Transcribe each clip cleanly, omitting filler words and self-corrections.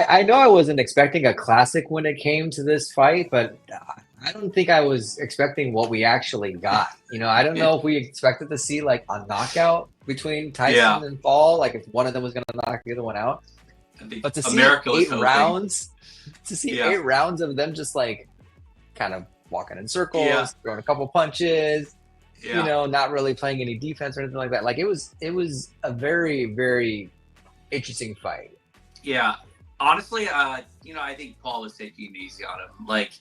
I know I wasn't expecting a classic when it came to this fight, but I don't think I was expecting what we actually got. I don't know if we expected to see like a knockout between Yeah, Tyson and Paul, like if one of them was going to knock the other one out. I think But to see America was eight hoping. rounds, to see Yeah, 8 rounds of them just like kind of walking in yeah, circles, throwing a couple punches, yeah, not really playing any defense or anything like that. Like it was a very, very interesting fight. yeah. Honestly, I think Paul was taking it easy on him. Like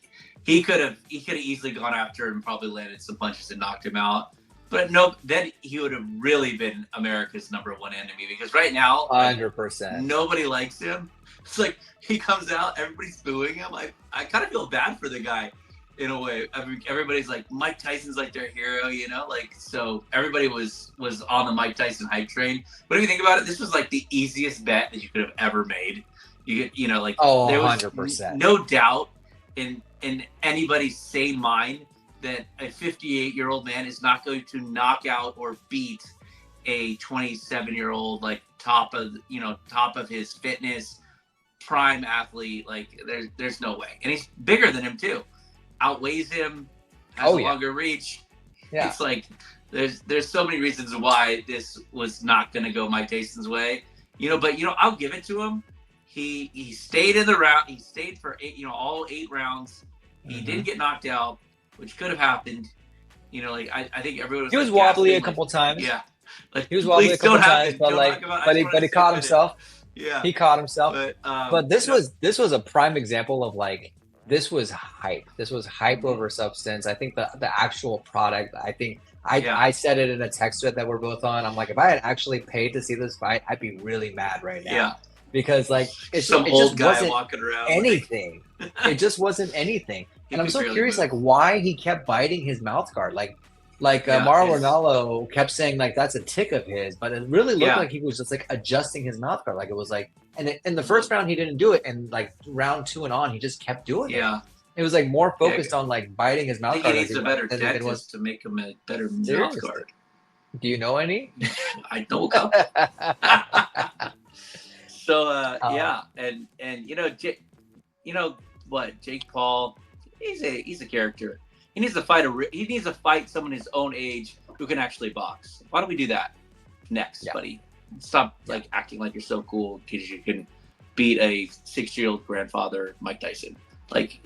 he could have easily gone after him and probably landed some punches and knocked him out. But no, then he would have really been America's number one enemy because right now, like 100%. nobody likes him. It's like he comes out, everybody's booing him. I kind of feel bad for the guy in a way. I mean, everybody's like Mike Tyson's like their hero, like so everybody was on the Mike Tyson hype train. But if you think about it, this was like the easiest bet that you could have ever made. Like Oh, there was 100%. no doubt in anybody's sane mind that a 58-year-old man is not going to knock out or beat a 27-year-old like top of his fitness prime athlete. Like there's no way. And he's bigger than him too. Outweighs him, has Oh a yeah. longer reach. Yeah. It's like there's so many reasons why this was not going to go Mike Tyson's way. But I'll give it to him. He stayed in the round. He stayed for all 8 rounds. He didn't get knocked out, which could have happened. Like I think everyone was He was like wobbly a gasping, couple like, times. yeah, like He was wobbly a please couple don't have times, it. but Don't like, knock him out. I but just he want but to he stay caught fitted. himself. Yeah, He caught himself. but But this was a prime example of like this was hype. This was hype over substance. I think the actual product. I think yeah, I said it in a text thread that we're both on. I'm like, if I had actually paid to see this fight, I'd be really mad right now yeah. because like Some it old just guy wasn't walking around anything. like It just wasn't anything. he And I'm could so barely curious, move. like why he kept biting his mouth guard. Like Yeah, Mauro Ranallo kept saying like that's a tick of his, but it really looked yeah, like he was just like adjusting his mouth guard. Like it was like, and in the first round he didn't do it, and like round 2 and on he just kept doing it. yeah. It was like more Yeah, focused on like biting his I mouth think he guard needs a better than it was. dentist to make him a better mouth Seriously, guard. do you know any? I know a couple. So uh, yeah, and what Jake Paul, he's a character. He needs to fight someone his own age who can actually box. Why don't we do that next, yeah, buddy? Stop like acting like you're so cool because you can beat a 6-year-old grandfather, Mike Tyson. Like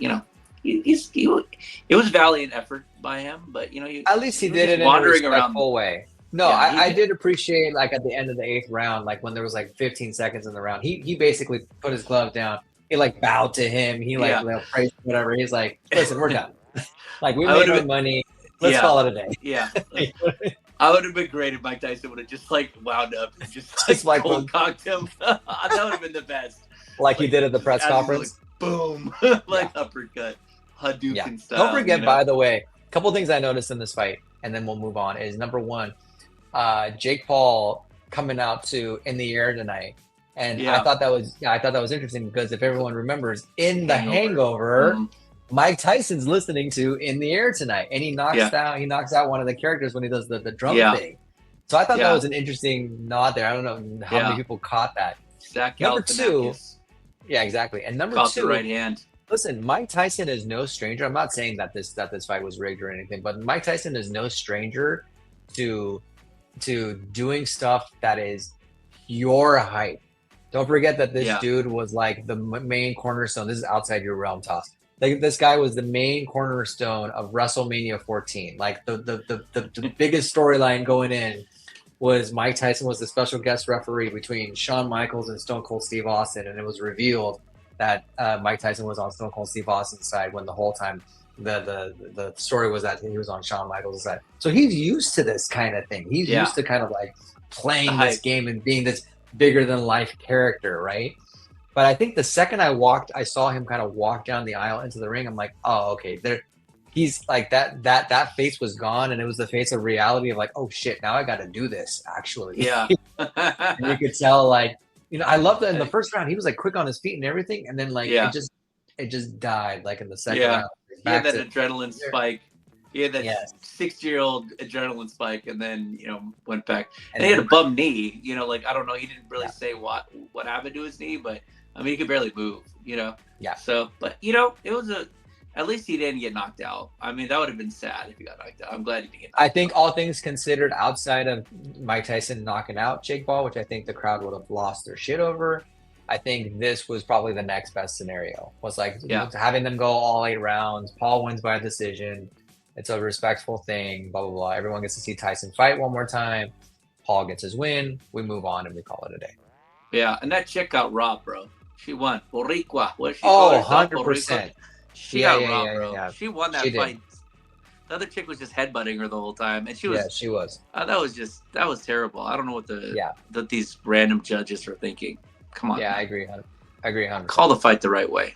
it was valiant effort by him, but at least he was did just it in a wandering around. respectful way. No, Yeah, I did appreciate like at the end of the 8th round, like when there was like 15 seconds in the round, he basically put his glove down. He like bowed to him. He like yeah. praised whatever. He's like, listen, we're done. Like we I made would our have, money. Let's yeah, call it a day. yeah. Like, I would have been great if Mike Tyson would have just like wound up and just Just like cold cocked him. That would have been the best. like he did at the press as conference. like, boom, like uppercut, Hadouken Yeah. style. Don't forget, by the way, a couple things I noticed in this fight, and then we'll move on. Is number one, Jake Paul coming out to In the Air tonight, and Yeah. I thought that was interesting because if everyone remembers, in The Hangover, Mhm. Mike Tyson's listening to In the Air tonight, and he knocks out one of the characters when he does the drum Yeah. thing. So I thought that Yeah. was an interesting nod there. I don't know how Yeah. many people caught that. Zach Number two, Galifianakis yeah, exactly. And number caught the two, right hand. listen, Mike Tyson is no stranger. I'm not saying that this fight was rigged or anything, but Mike Tyson is no stranger to doing stuff that is your hype. Don't forget that this Yeah. dude was like the main cornerstone. This is outside your realm, Toss. Like this guy was the main cornerstone of WrestleMania 14. Like the biggest storyline going in was Mike Tyson was the special guest referee between Shawn Michaels and Stone Cold Steve Austin, and it was revealed that Mike Tyson was on Stone Cold Steve Austin's side when the whole time the story was that he was on Shawn Michaels' side. So he's used to this kind of thing. He's Yeah. used to kind of like playing The this hype. game and being this bigger than life character, right? But I think the second I saw him kind of walk down the aisle into the ring. I'm like, oh, okay, there. He's like that face was gone, and it was the face of reality of like, oh shit, now I got to do this actually. Yeah. And you could tell like, I love that in the first round he was like quick on his feet and everything, and then like Yeah. it just died like in the second Yeah. round. He had Back that to adrenaline spike. He had that Yes. 60-year-old adrenaline spike, and then went back. And And he had a then, bum knee. Like I don't know. He didn't really yeah, say what happened to his knee, but I mean he could barely move. yeah. So, but it was at least he didn't get knocked out. I mean that would have been sad if he got knocked out. I'm glad he didn't get I knocked think out. all things considered, outside of Mike Tyson knocking out Jake Paul, which I think the crowd would have lost their shit over, I think this was probably the next best scenario. Was like Yeah. having them go all 8 rounds. Paul wins by decision. It's a respectful thing. Blah blah blah. Everyone gets to see Tyson fight one more time. Paul gets his win. We move on and we call it a day. Yeah, and that chick got robbed, bro. She won. Boricua. What did she call Oh, herself? Boricua. 100%. She Yeah, got yeah, robbed, yeah, bro. yeah. She won She that did. fight. The other chick was just headbutting her the whole time, and she Yeah, was. she was. That was terrible. I don't know what Yeah. that these random judges are thinking. Come on, Yeah, man. I agree. I agree 100%. Call the fight the right way.